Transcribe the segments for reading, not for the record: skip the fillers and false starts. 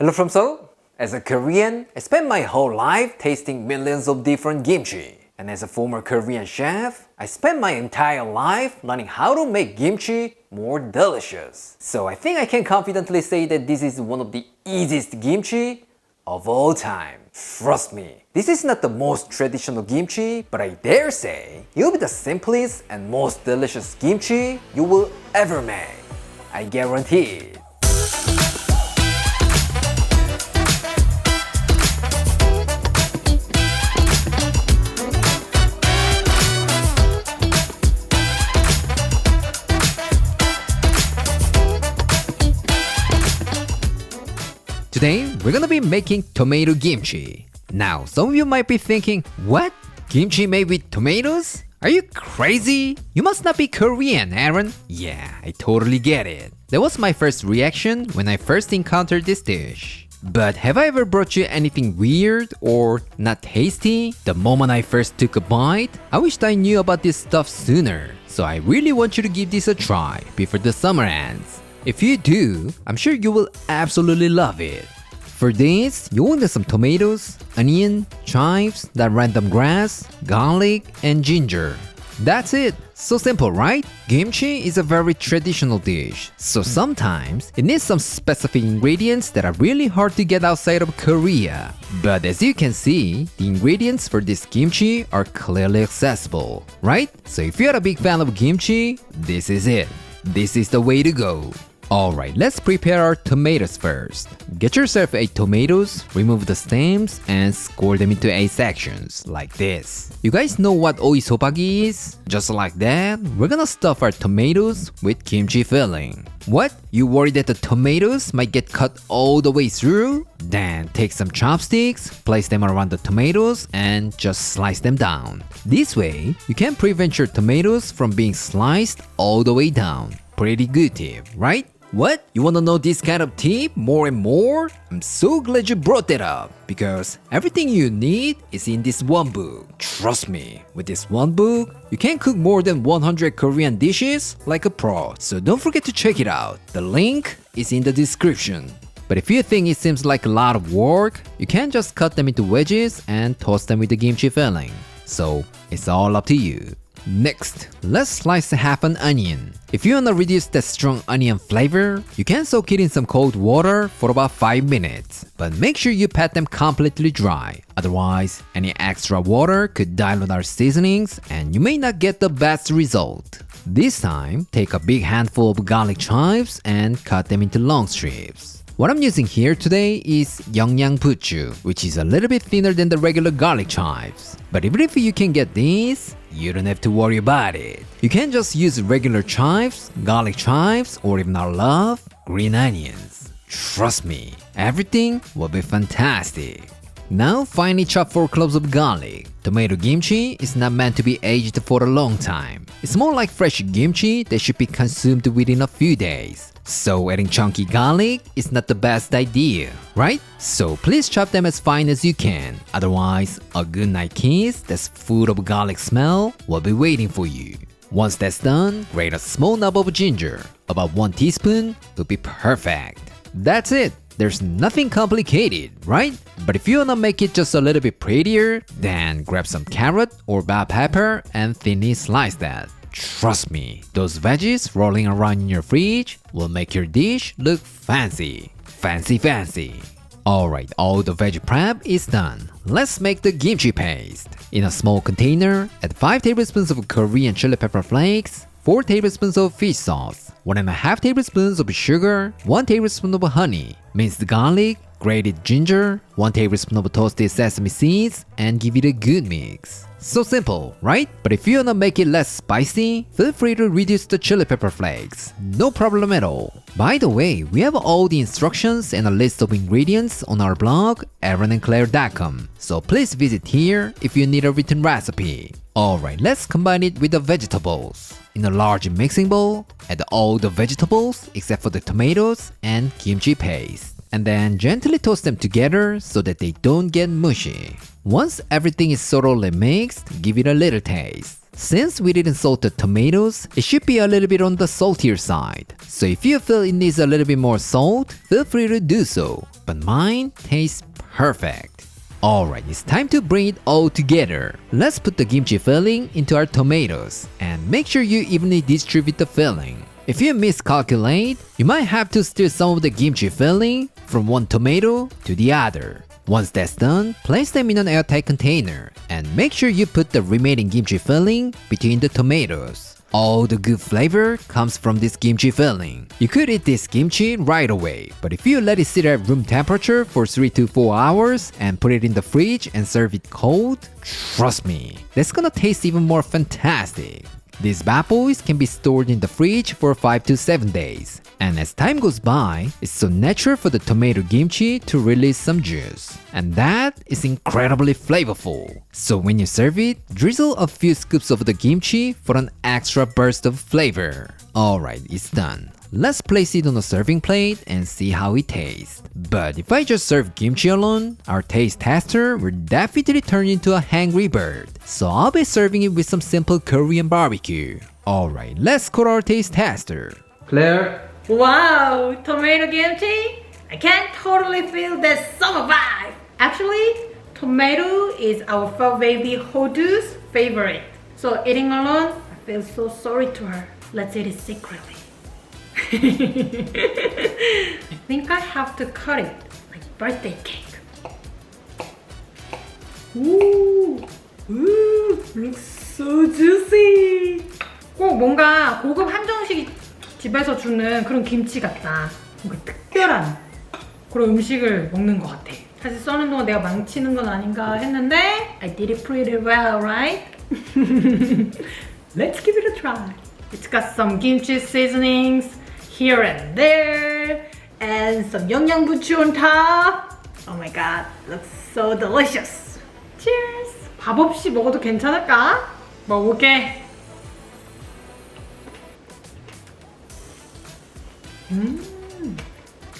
Hello from Seoul. As a Korean, I spent my whole life tasting millions of different kimchi. And as a former Korean chef, I spent my entire life learning how to make kimchi more delicious. So I think I can confidently say that this is one of the easiest kimchi of all time. Trust me, this is not the most traditional kimchi, but I dare say it'll be the simplest and most delicious kimchi you will ever make. I guarantee it. Today, we're gonna be making tomato kimchi. Now, some of you might be thinking, what? Kimchi made with tomatoes? Are you crazy? You must not be Korean, Aaron. Yeah, I totally get it. That was my first reaction when I first encountered this dish. But have I ever brought you anything weird or not tasty? The moment I first took a bite, I wished I knew about this stuff sooner. So I really want you to give this a try before the summer ends. If you do, I'm sure you will absolutely love it. For this, you will need some tomatoes, onion, chives, that random grass, garlic, and ginger. That's it. So simple, right? Kimchi is a very traditional dish, so sometimes it needs some specific ingredients that are really hard to get outside of Korea. But as you can see, the ingredients for this kimchi are clearly accessible, right? So if you're a big fan of kimchi, this is it. This is the way to go. Alright, let's prepare our tomatoes first. Get yourself 8 tomatoes, remove the stems, and score them into 8 sections, like this. You guys know what oisobagi is? Just like that, we're gonna stuff our tomatoes with kimchi filling. What? You worried that the tomatoes might get cut all the way through? Then take some chopsticks, place them around the tomatoes, and just slice them down. This way, you can prevent your tomatoes from being sliced all the way down. Pretty good tip, right? What? You wanna know this kind of tip more and more? I'm so glad you brought that up, because everything you need is in this one book. Trust me, with this one book, you can cook more than 100 Korean dishes like a pro, so don't forget to check it out. The link is in the description. But if you think it seems like a lot of work, you can just cut them into wedges and toss them with the kimchi filling. So it's all up to you. Next, let's slice half an onion. If you wanna reduce that strong onion flavor, you can soak it in some cold water for about 5 minutes. But make sure you pat them completely dry. Otherwise, any extra water could dilute our seasonings and you may not get the best result. This time, take a big handful of garlic chives and cut them into long strips. What I'm using here today is 영양 부추, which is a little bit thinner than the regular garlic chives. But even if you can get these, you don't have to worry about it. You can just use regular chives, garlic chives, or even our love, green onions. Trust me, everything will be fantastic. Now finely chop 4 cloves of garlic. Tomato kimchi is not meant to be aged for a long time. It's more like fresh kimchi that should be consumed within a few days. So adding chunky garlic is not the best idea, right? So please chop them as fine as you can. Otherwise, a good night kiss that's full of garlic smell will be waiting for you. Once that's done, grate a small knob of ginger. About 1 teaspoon will be perfect. That's it. There's nothing complicated, right? But if you wanna make it just a little bit prettier, then grab some carrot or bell pepper and thinly slice that. Trust me, those veggies rolling around in your fridge will make your dish look fancy. Fancy. Alright, all the veggie prep is done. Let's make the kimchi paste. In a small container, add 5 tablespoons of Korean chili pepper flakes, 4 tablespoons of fish sauce, 1.5 tablespoons of sugar, 1 tablespoon of honey, minced garlic, grated ginger, 1 tablespoon of toasted sesame seeds, and give it a good mix. So simple, right? But if you wanna make it less spicy, feel free to reduce the chili pepper flakes. No problem at all. By the way, we have all the instructions and a list of ingredients on our blog, aaronandclaire.com. So please visit here if you need a written recipe. Alright, let's combine it with the vegetables. In a large mixing bowl, add all the vegetables except for the tomatoes and kimchi paste. And then gently toast them together so that they don't get mushy. Once everything is thoroughly mixed, give it a little taste. Since we didn't salt the tomatoes, it should be a little bit on the saltier side. So if you feel it needs a little bit more salt, feel free to do so. But mine tastes perfect. Alright, it's time to bring it all together. Let's put the kimchi filling into our tomatoes and make sure you evenly distribute the filling. If you miscalculate, you might have to stir some of the kimchi filling from one tomato to the other. Once that's done, place them in an airtight container and make sure you put the remaining kimchi filling between the tomatoes. All the good flavor comes from this kimchi filling. You could eat this kimchi right away, but if you let it sit at room temperature for 3 to 4 hours and put it in the fridge and serve it cold, trust me, that's gonna taste even more fantastic. These bad boys can be stored in the fridge for 5 to 7 days. And as time goes by, it's so natural for the tomato kimchi to release some juice. And that is incredibly flavorful. So when you serve it, drizzle a few scoops of the kimchi for an extra burst of flavor. Alright, it's done. Let's place it on a serving plate and see how it tastes. But if I just serve kimchi alone, our taste tester will definitely turn into a hangry bird. So I'll be serving it with some simple Korean barbecue. Alright, let's call our taste tester. Claire? Wow, tomato kimchi? I can totally feel the summer vibe. Actually, tomato is our fur baby Hodu's favorite. So eating alone, I feel so sorry to her. Let's eat it secretly. I think I have to cut it like birthday cake. Ooh, looks so juicy. 꼭 뭔가 고급 한정식 집에서 주는 그런 김치 같다. 뭔가 특별한 그런 음식을 먹는 것 같아. 사실 써는 동안 내가 망치는 건 아닌가 했는데 I did it pretty well, right? Let's give it a try. It's got some kimchi seasonings here and there and some 영양부추 on top. Oh my god, looks so delicious. Cheers! 밥 없이 먹어도 괜찮을까? 먹어볼게.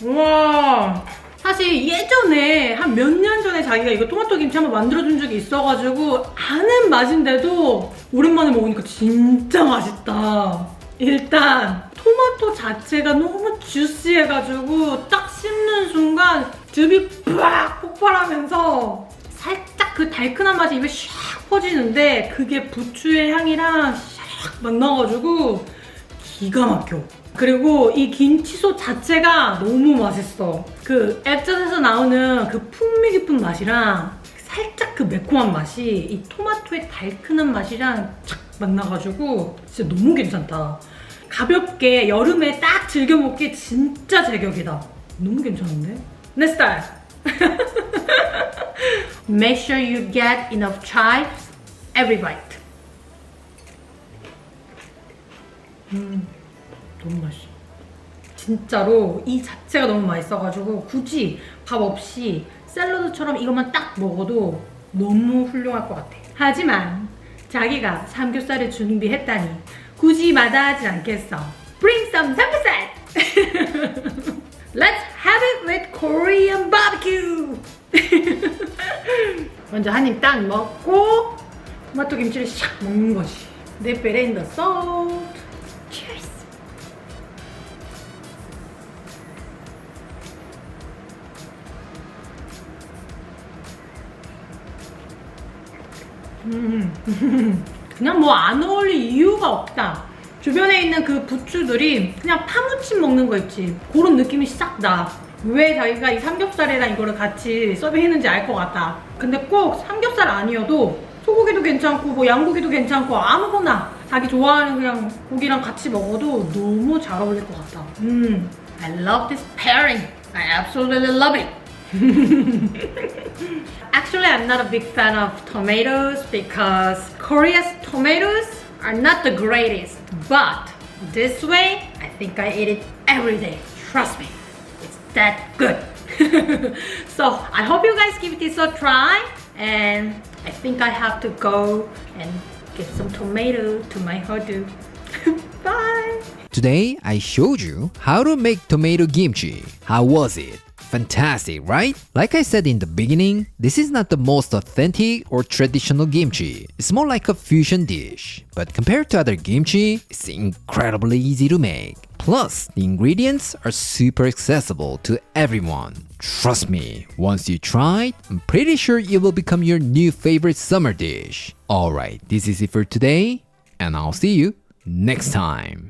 우와, 사실 예전에 한 몇 년 전에 자기가 이거 토마토 김치 한번 만들어준 적이 있어가지고 아는 맛인데도 오랜만에 먹으니까 진짜 맛있다. 일단 토마토 자체가 너무 주시해가지고 딱 씹는 순간 즙이 빡 폭발하면서 살짝 그 달큰한 맛이 입에 샥 퍼지는데 그게 부추의 향이랑 샥 만나가지고 기가 막혀. 그리고 이 김치소 자체가 너무 맛있어. 그 액젓에서 나오는 그 풍미 깊은 맛이랑 살짝 그 매콤한 맛이 이 토마토의 달큰한 맛이랑 착 만나가지고 진짜 너무 괜찮다. 가볍게 여름에 딱 즐겨 먹기에 진짜 제격이다. 너무 괜찮은데? 내 스타일! Make sure you get enough chives every bite. 너무 맛있어. 진짜로 이 자체가 너무 맛있어가지고 굳이 밥 없이 샐러드처럼 이것만 딱 먹어도 너무 훌륭할 것 같아. 하지만 자기가 삼겹살을 준비했다니 굳이 마다하지 않겠어. Bring some 삼겹살! Let's have it with Korean barbecue! 먼저 한 입 딱 먹고 토마토 김치를 샥 먹는 거지. Dip it in the salt. Cheers! 그냥 뭐 안 어울릴 이유가 없다. 주변에 있는 그 부추들이 그냥 파무침 먹는 거 있지. 그런 느낌이 싹 나. 왜 자기가 이 삼겹살이랑 이거를 같이 서빙했는지 알 것 같다. 근데 꼭 삼겹살 아니어도 소고기도 괜찮고 뭐 양고기도 괜찮고 아무거나 자기 좋아하는 그냥 고기랑 같이 먹어도 너무 잘 어울릴 것 같다. I love this pairing. I absolutely love it. Actually, I'm not a big fan of tomatoes because Korea's tomatoes are not the greatest. But this way, I think I eat it every day. Trust me, it's that good. So I hope you guys give this a try. And I think I have to go and get some tomato to my hodu. Bye! Today, I showed you how to make tomato kimchi. How was it? fantastic, right? Like I said in the beginning, this is not the most authentic or traditional kimchi. It's more like a fusion dish. But compared to other kimchi, it's incredibly easy to make. Plus, the ingredients are super accessible to everyone. Trust me, once you try it, I'm pretty sure it will become your new favorite summer dish. Alright, this is it for today, and I'll see you next time.